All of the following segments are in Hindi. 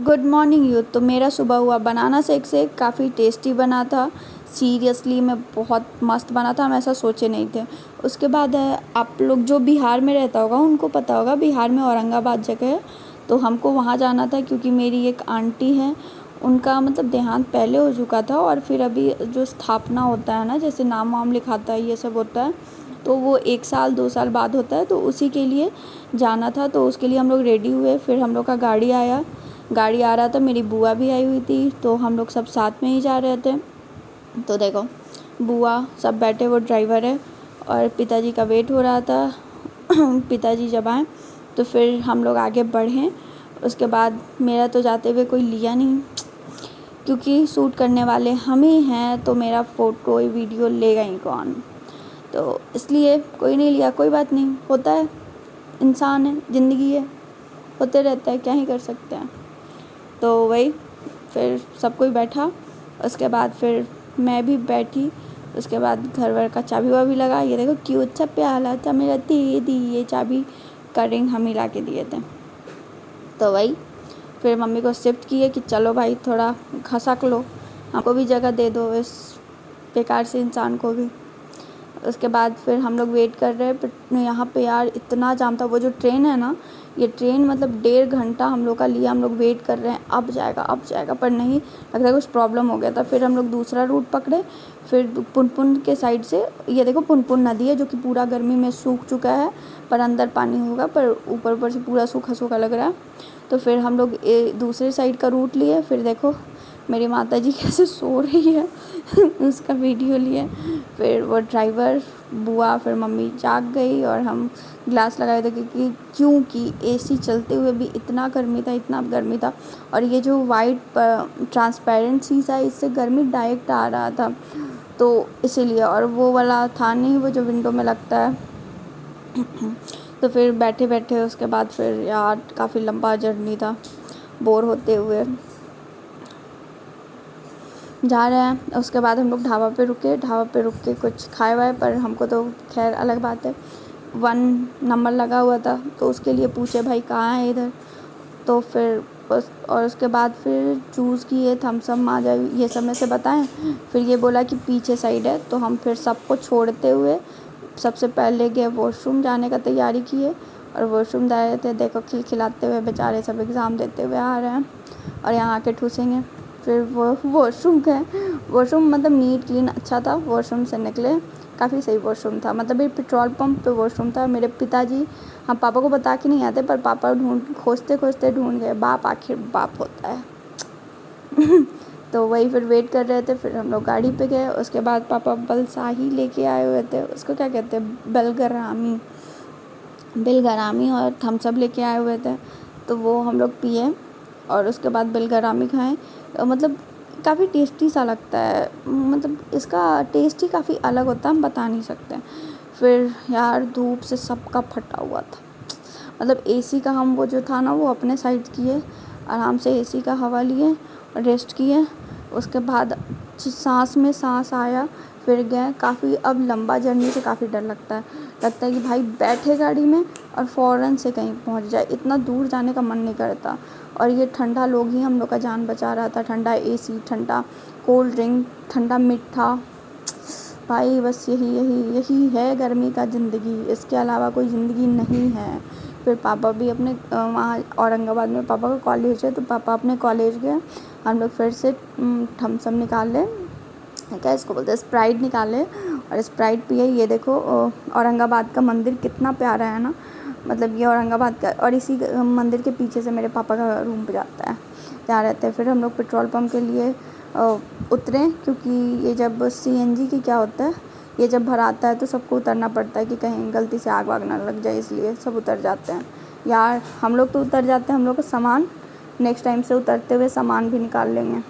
Good morning youth. तो मेरा सुबह हुआ बनाना शेक काफ़ी टेस्टी बना था। सीरियसली में बहुत मस्त बना था, हम ऐसा सोचे नहीं थे। उसके बाद आप लोग जो बिहार में रहता होगा उनको पता होगा, बिहार में औरंगाबाद जगह है, तो हमको वहाँ जाना था क्योंकि मेरी एक आंटी हैं, उनका मतलब देहांत पहले हो चुका था और फिर अभी जो स्थापना होता है ना, जैसे नाम वाम लिखाता है ये सब होता है, तो वो 1 साल 2 साल बाद होता है, तो उसी के लिए जाना था। तो उसके लिए हम लोग रेडी हुए, फिर हम लोग का गाड़ी आ रहा था, मेरी बुआ भी आई हुई थी, तो हम लोग सब साथ में ही जा रहे थे। तो देखो बुआ सब बैठे, वो ड्राइवर है और पिताजी का वेट हो रहा था। पिताजी जब आए तो फिर हम लोग आगे बढ़े। उसके बाद मेरा तो जाते हुए कोई लिया नहीं, क्योंकि शूट करने वाले हम ही हैं, तो मेरा फ़ोटो वीडियो लेगा ही कौन, तो इसलिए कोई नहीं लिया। कोई बात नहीं, होता है, इंसान है, ज़िंदगी है, होते रहता है, क्या ही कर सकते हैं। तो वही फिर सब कोई बैठा, उसके बाद फिर मैं भी बैठी। उसके बाद घर वर का चाबी वाबी लगा, ये देखो क्यूट सा प्याला था मेरा, दे दी ये चाबी का रिंग हम ही ला के दिए थे। तो वही फिर मम्मी को शिफ्ट किए कि चलो भाई थोड़ा खसक लो, हमको भी जगह दे दो इस बेकार से इंसान को भी। उसके बाद फिर हम लोग वेट कर रहे हैं, बट यहाँ पे यार इतना जाम था। वो जो ट्रेन है ना, ये ट्रेन मतलब 1.5 घंटा हम लोग का लिया, हम लोग वेट कर रहे हैं अब जाएगा, पर नहीं, लगता है कुछ प्रॉब्लम हो गया था। फिर हम लोग दूसरा रूट पकड़े, फिर पुनपुन के साइड से, ये देखो पुनपुन नदी है जो कि पूरा गर्मी में सूख चुका है, पर अंदर पानी होगा, पर ऊपर से पूरा सूखा सूखा लग रहा है। तो फिर हम लोग दूसरे साइड का रूट लिए। फिर देखो मेरी माताजी कैसे सो रही है उसका वीडियो लिए। फिर वो ड्राइवर, बुआ, फिर मम्मी जाग गई और हम ग्लास लगाए थे, क्योंकि एसी चलते हुए भी इतना गर्मी था। और ये जो वाइट ट्रांसपेरेंट शीशा है, इससे गर्मी डायरेक्ट आ रहा था, तो इसीलिए। और वो वाला था नहीं, वो जो विंडो में लगता है। तो फिर बैठे उसके बाद फिर यार काफ़ी लंबा जर्नी था, बोर होते हुए जा रहे हैं। उसके बाद हम लोग ढाबा पे रुक के कुछ खाए वाए, पर हमको तो खैर अलग बात है, 1 नंबर लगा हुआ था, तो उसके लिए पूछे भाई कहाँ है इधर। तो फिर बस, और उसके बाद फिर चूज़ किए थम्स अप माजा, ये सब में से बताएं। फिर ये बोला कि पीछे साइड है, तो हम फिर सबको छोड़ते हुए सबसे पहले गए वॉशरूम जाने का तैयारी किए, और वॉशरूम जा रहे थे। देखो खिलखिलाते हुए बेचारे सब एग्ज़ाम देते हुए आ रहे हैं और यहाँ आके ठूसेंगे। फिर वो वॉशरूम गए, वॉशरूम मतलब नीट क्लीन अच्छा था। वॉशरूम से निकले, काफ़ी सही वॉशरूम था, मतलब ये पेट्रोल पंप पे वॉशरूम था। मेरे पिताजी, हम पापा को बता के नहीं आते, पर पापा खोजते ढूंढ गए। बाप आखिर बाप होता है। तो वही फिर वेट कर रहे थे। फिर हम लोग गाड़ी पे गए। उसके बाद पापा बलसाही लेके आए हुए थे, उसको क्या कहते हैं, बिलगरामी और थम्स अप लेके आए हुए थे, तो वो हम लोग पिए और उसके बाद बिलगरामी खाएं। मतलब काफ़ी टेस्टी सा लगता है, मतलब इसका टेस्ट ही काफ़ी अलग होता है, हम बता नहीं सकते। फिर यार धूप से सबका फटा हुआ था, मतलब एसी का हम वो जो था ना, वो अपने साइड किए, आराम से एसी का हवा लिए, रेस्ट किए। उसके बाद सांस में सांस आया, फिर गए। काफ़ी अब लंबा जर्नी से काफ़ी डर लगता है कि भाई बैठे गाड़ी में और फ़ौरन से कहीं पहुंच जाए, इतना दूर जाने का मन नहीं करता। और ये ठंडा लोग ही हम लोग का जान बचा रहा था, ठंडा एसी, ठंडा कोल्ड ड्रिंक, ठंडा मीठा, भाई बस यही है गर्मी का ज़िंदगी, इसके अलावा कोई ज़िंदगी नहीं है। फिर पापा भी अपने वहाँ औरंगाबाद में पापा का कॉलेज है, तो पापा अपने कॉलेज गए। हम लोग फिर से थम्स अप निकाल लें, क्या इसको बोलते हैं, स्प्राइट निकाले और स्प्राइट पिए। ये देखो औरंगाबाद का मंदिर कितना प्यारा है ना, मतलब ये औरंगाबाद का, और इसी मंदिर के पीछे से मेरे पापा का रूम पे जाता है, जहाँ रहते हैं। फिर हम लोग पेट्रोल पंप के लिए उतरे, क्योंकि ये जब सीएनजी की क्या होता है, ये जब भराता है तो सबको उतरना पड़ता है कि कहीं गलती से आग वाग ना लग जाए, इसलिए सब उतर जाते हैं। यार हम लोग तो उतर जाते हैं, हम लोग का सामान नेक्स्ट टाइम से उतरते हुए सामान भी निकाल लेंगे।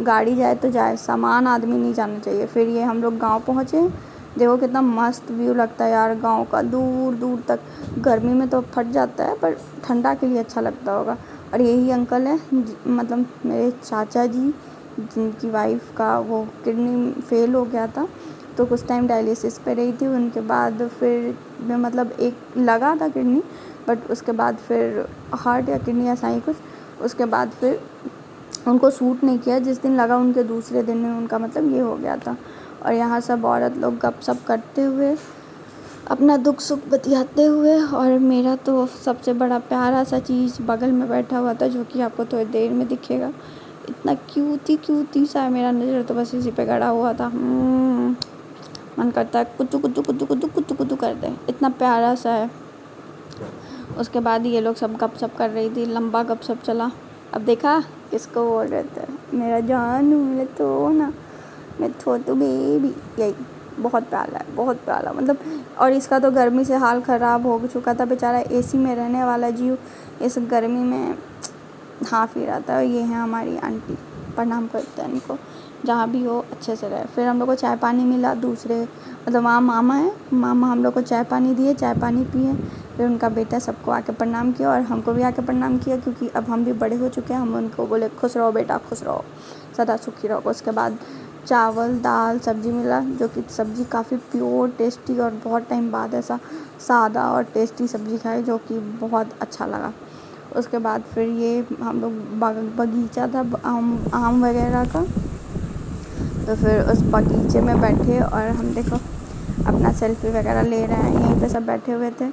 गाड़ी जाए तो जाए, सामान आदमी नहीं जाना चाहिए। फिर ये हम लोग गांव पहुँचे, देखो कितना मस्त व्यू लगता है यार गांव का, दूर दूर तक। गर्मी में तो फट जाता है, पर ठंडा के लिए अच्छा लगता होगा। और यही अंकल है, मतलब मेरे चाचा जी, जिनकी वाइफ का वो किडनी फेल हो गया था, तो कुछ टाइम डायलिसिस पे रही थी। उनके बाद फिर मतलब एक लगा था किडनी, बट उसके बाद फिर हार्ट या किडनी ऐसा ही कुछ, उसके बाद फिर उनको सूट नहीं किया, जिस दिन लगा उनके दूसरे दिन में उनका मतलब ये हो गया था। और यहाँ सब औरत लोग गपशप करते हुए अपना दुख सुख बतियाते हुए, और मेरा तो सबसे बड़ा प्यारा सा चीज़ बगल में बैठा हुआ था, जो कि आपको थोड़ी देर में दिखेगा। इतना क्यूटी सा है, मेरा नज़र तो बस इसी पे गड़ा हुआ था। मन करता है कुतु कुतु कुतु कुतु कुतु कुतु कर दे, इतना प्यारा सा है। उसके बाद ये लोग सब गपशप कर रही थी, लंबा गपशप चला। अब देखा किसको बोल रहे थे, मेरा जानू, मेरा तो ना, मैं छोटू बेबी, यही बहुत प्यारा है, बहुत प्यारा मतलब। और इसका तो गर्मी से हाल ख़राब हो चुका था बेचारा, एसी में रहने वाला जीव इस गर्मी में हाँफ ही रहा था। ये है हमारी आंटी, प्रणाम करते हैं इनको, जहाँ भी हो अच्छे से रहे। फिर हम लोग को चाय पानी मिला, दूसरे मतलब वहाँ मामा है, मामा हम लोग को चाय पानी दिए, चाय पानी पिए। फिर उनका बेटा सबको आके प्रणाम किया और हमको भी आके प्रणाम किया, क्योंकि अब हम भी बड़े हो चुके हैं। हम उनको बोले खुश रहो बेटा, खुश रहो, सदा सुखी रहो। उसके बाद चावल दाल सब्ज़ी मिला, जो कि सब्ज़ी काफ़ी प्योर टेस्टी, और बहुत टाइम बाद ऐसा सादा और टेस्टी सब्ज़ी खाई, जो कि बहुत अच्छा लगा। उसके बाद फिर ये हम लोग बगीचा था आम वगैरह का, तो फिर उस बगीचे में बैठे और हम देखो अपना सेल्फी वगैरह ले रहे हैं, यहीं पे सब बैठे हुए थे।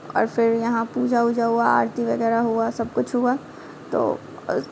और फिर यहाँ पूजा वूजा हुआ, आरती वगैरह हुआ, सब कुछ हुआ। तो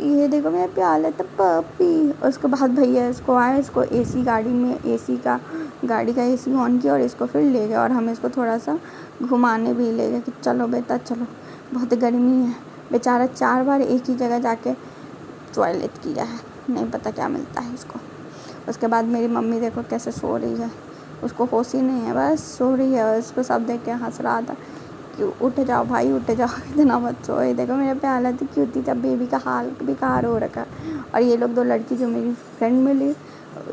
ये देखो मेरा प्याला था पपी। उसके बाद भैया इसको आए, इसको एसी गाड़ी में गाड़ी का एसी ऑन किया और इसको फिर ले गए, और हम इसको थोड़ा सा घुमाने भी ले गए कि चलो बेटा चलो, बहुत गर्मी है। बेचारा 4 बार एक ही जगह जाके टॉयलेट किया है, नहीं पता क्या मिलता है इसको। उसके बाद मेरी मम्मी देखो कैसे सो रही है, उसको होश ही नहीं है, बस सो रही है। और उसको सब देख के हंस रहा था कि उठ जाओ भाई, उठ जाओ, इतना मत सो। ये देखो मेरे पे हालत क्यूटी था, बेबी का हाल बेकार हो रखा। और ये लोग 2 लड़की जो मेरी फ्रेंड मिली,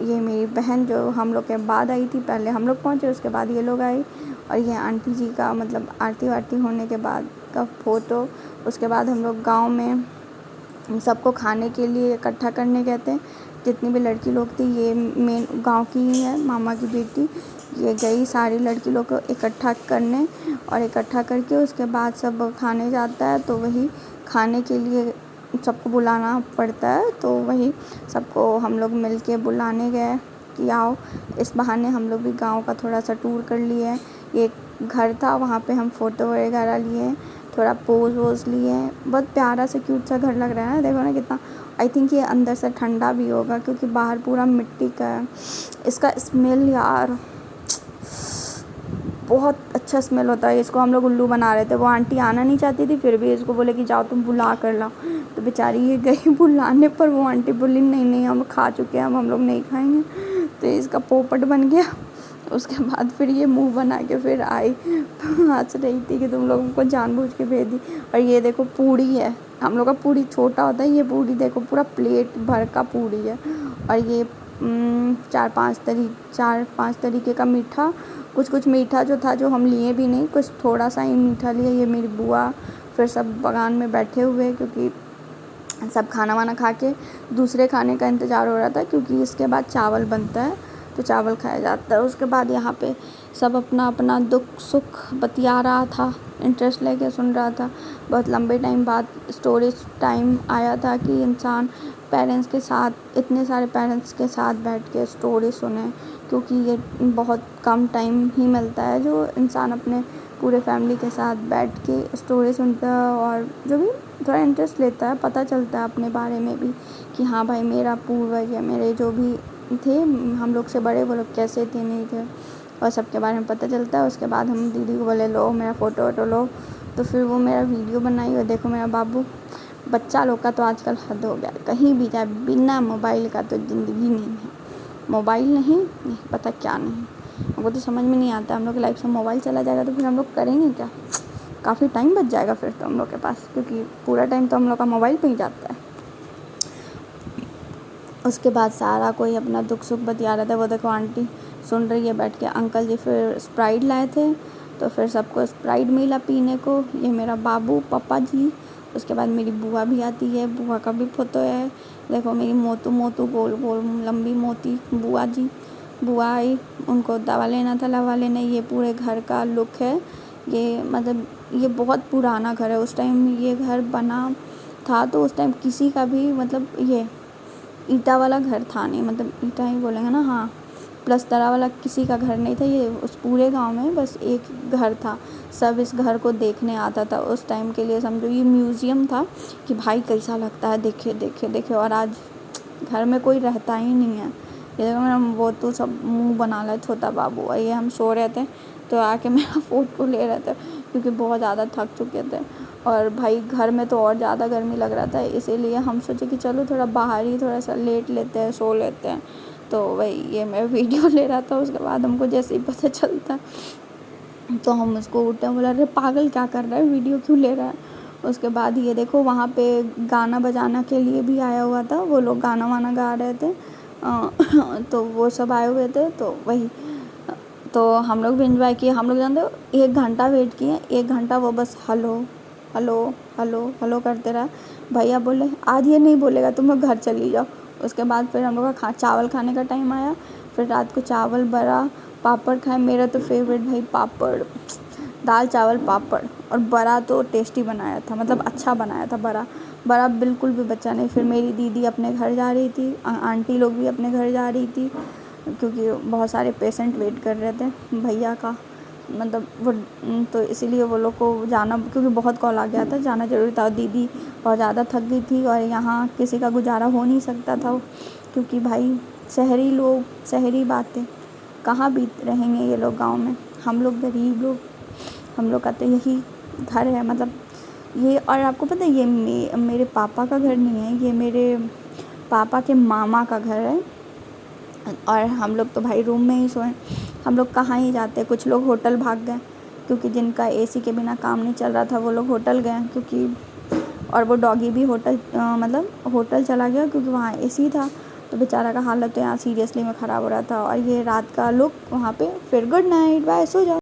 ये मेरी बहन जो हम लोग के बाद आई थी, पहले हम लोग पहुँचे उसके बाद ये लोग आई। और ये आंटी जी का मतलब आरती वारती होने के बाद का फ़ोटो। उसके बाद हम लोग गाँव में सबको खाने के लिए इकट्ठा करने गए थे, जितनी भी लड़की लोग थी, ये मेन गांव की ही है, मामा की बेटी। ये गई सारी लड़की लोग को इकट्ठा करने, और इकट्ठा करके उसके बाद सब खाने जाता है, तो वही खाने के लिए सबको बुलाना पड़ता है। तो वही सबको हम लोग मिल के बुलाने गए कि आओ। इस बहाने हम लोग भी गांव का थोड़ा सा टूर कर लिए। ये घर था, वहाँ पे हम फ़ोटो वगैरह लिए, थोड़ा पोज वोज लिए। बहुत प्यारा सा क्यूट सा घर लग रहा है ना, देखो ना कितना। आई थिंक ये अंदर से ठंडा भी होगा, क्योंकि बाहर पूरा मिट्टी का है। इसका स्मेल यार बहुत अच्छा स्मेल होता है। इसको हम लोग उल्लू बना रहे थे, वो आंटी आना नहीं चाहती थी, फिर भी इसको बोले कि जाओ तुम बुला कर लाओ। तो बेचारी ये गई बुलाने पर, वो आंटी बोली नहीं नहीं हम खा चुके हैं, अब हम लोग नहीं खाएंगे। तो इसका पोपट बन गया। उसके बाद फिर ये मुंह बना के फिर आई, हंस रही थी कि तुम लोगों को जानबूझ के भेज दी। और ये देखो पूड़ी है, हम लोग का पूड़ी छोटा होता है, ये पूड़ी देखो पूरा प्लेट भर का पूड़ी है। और ये 4-5 तरीके का मीठा, कुछ मीठा जो था जो हम लिए भी नहीं, कुछ थोड़ा सा ही मीठा लिया। ये मेरी बुआ फिर सब बगान में बैठे हुए, क्योंकि सब खाना वाना खा के दूसरे खाने का इंतज़ार हो रहा था, क्योंकि इसके बाद चावल बनता है तो चावल खाया जाता है। उसके बाद यहाँ पे सब अपना अपना दुख सुख बतिया रहा था, इंटरेस्ट लेके सुन रहा था। बहुत लंबे टाइम बाद स्टोरेज टाइम आया था कि इंसान पेरेंट्स के साथ, इतने सारे पेरेंट्स के साथ बैठ के स्टोरी सुने, क्योंकि ये बहुत कम टाइम ही मिलता है जो इंसान अपने पूरे फैमिली के साथ बैठ के स्टोरी सुनता है, और जो भी थोड़ा इंटरेस्ट लेता है, पता चलता है अपने बारे में भी कि हाँ भाई मेरा पूर्वज या मेरे जो भी थे हम लोग से बड़े, वो लोग कैसे थे नहीं थे, और सबके बारे में पता चलता है। उसके बाद हम दीदी को बोले लो मेरा फ़ोटो वोटो लो, तो फिर वो मेरा वीडियो बनाई। और देखो मेरा बाबू, बच्चा लोग का तो आजकल हद हो गया, कहीं भी जाए बिना मोबाइल का तो ज़िंदगी नहीं है। मोबाइल नहीं पता क्या नहीं, हमको तो समझ में नहीं आता। हम लोग की लाइफ से मोबाइल चला जाएगा तो फिर हम लोग करेंगे क्या? काफ़ी टाइम बच जाएगा फिर तो हम लोग के पास, क्योंकि पूरा टाइम तो हम लोग का मोबाइल पे ही जाता है। उसके बाद सारा कोई अपना दुख सुख बतिया रहा था। वो देखो आंटी सुन रही है बैठ के। अंकल जी फिर स्प्राइट लाए थे, तो फिर सबको स्प्राइट मिला पीने को। ये मेरा बाबू पापा जी। उसके बाद मेरी बुआ भी आती है, बुआ का भी फोटो है। देखो मेरी मोटू मोटू गोल गोल लंबी मोती बुआ जी। बुआ आई, उनको दवा लेना था, दवा लेने। ये पूरे घर का लुक है। ये मतलब ये बहुत पुराना घर है, उस टाइम ये घर बना था तो उस टाइम किसी का भी मतलब ये ईंटा वाला घर था नहीं, मतलब ईंटा ही बोलेंगे ना, हाँ, प्लस्तरा वाला किसी का घर नहीं था। ये उस पूरे गांव में बस एक घर था। सब इस घर को देखने आता था उस टाइम के लिए, समझो ये म्यूज़ियम था कि भाई कैसा लगता है, देखे देखे देखे। और आज घर में कोई रहता ही नहीं है। ये देखो मेरा वो तो सब मुंह बना रहा है छोटा बाबू। और ये हम सो रहे थे तो आके मेरा फ़ोटो ले रहे थे क्योंकि बहुत ज़्यादा थक चुके थे। और भाई घर में तो और ज़्यादा गर्मी लग रहा था, इसीलिए हम सोचे कि चलो थोड़ा बाहर ही थोड़ा सा लेट लेते हैं, सो लेते हैं। तो वही ये मैं वीडियो ले रहा था। उसके बाद हमको जैसे ही पता चलता तो हम उसको उठे, बोला अरे पागल क्या कर रहा है, वीडियो क्यों ले रहा है। उसके बाद ये देखो वहाँ पे गाना बजाना के लिए भी आया हुआ था, वो लोग गाना वाना गा रहे थे। तो वो सब आए हुए थे तो वही, तो हम लोग भी इंजॉय किए। हम लोग जानते हो 1 घंटा वेट किए, 1 घंटा वो बस हेलो हेलो हेलो हेलो करते रहा। भैया बोले आज ये नहीं बोलेगा, तुम लोग घर चली जाओ। उसके बाद फिर हम लोग का चावल खाने का टाइम आया। फिर रात को चावल बड़ा पापड़ खाए। मेरा तो फेवरेट भाई पापड़, दाल चावल पापड़। और बड़ा तो टेस्टी बनाया था, मतलब अच्छा बनाया था बड़ा। बड़ा बिल्कुल भी बचा नहीं। फिर मेरी दीदी अपने घर जा रही थी, आंटी लोग भी अपने घर जा रही थी क्योंकि बहुत सारे पेशेंट वेट कर रहे थे भैया का, मतलब वो, तो इसीलिए वो लोग को जाना, क्योंकि बहुत कॉल आ गया था, जाना ज़रूरी था। दीदी बहुत ज़्यादा थक गई थी और यहाँ किसी का गुजारा हो नहीं सकता था क्योंकि भाई शहरी लोग, शहरी बातें कहाँ बीत रहेंगे ये लोग गांव में। हम लोग गरीब लोग, हम लोग का तो यही घर है, मतलब ये। और आपको पता है ये मेरे पापा का घर नहीं है, ये मेरे पापा के मामा का घर है। और हम लोग तो भाई रूम में ही सोए, हम लोग कहाँ ही जाते। कुछ लोग होटल भाग गए क्योंकि जिनका एसी के बिना काम नहीं चल रहा था वो लोग होटल गए क्योंकि, और वो डॉगी भी होटल मतलब होटल चला गया क्योंकि वहाँ एसी था। तो बेचारा का हालत तो यहाँ सीरियसली में ख़राब हो रहा था। और ये रात का लुक वहाँ पे। फिर गुड नाइट, बाय, सो जाओ।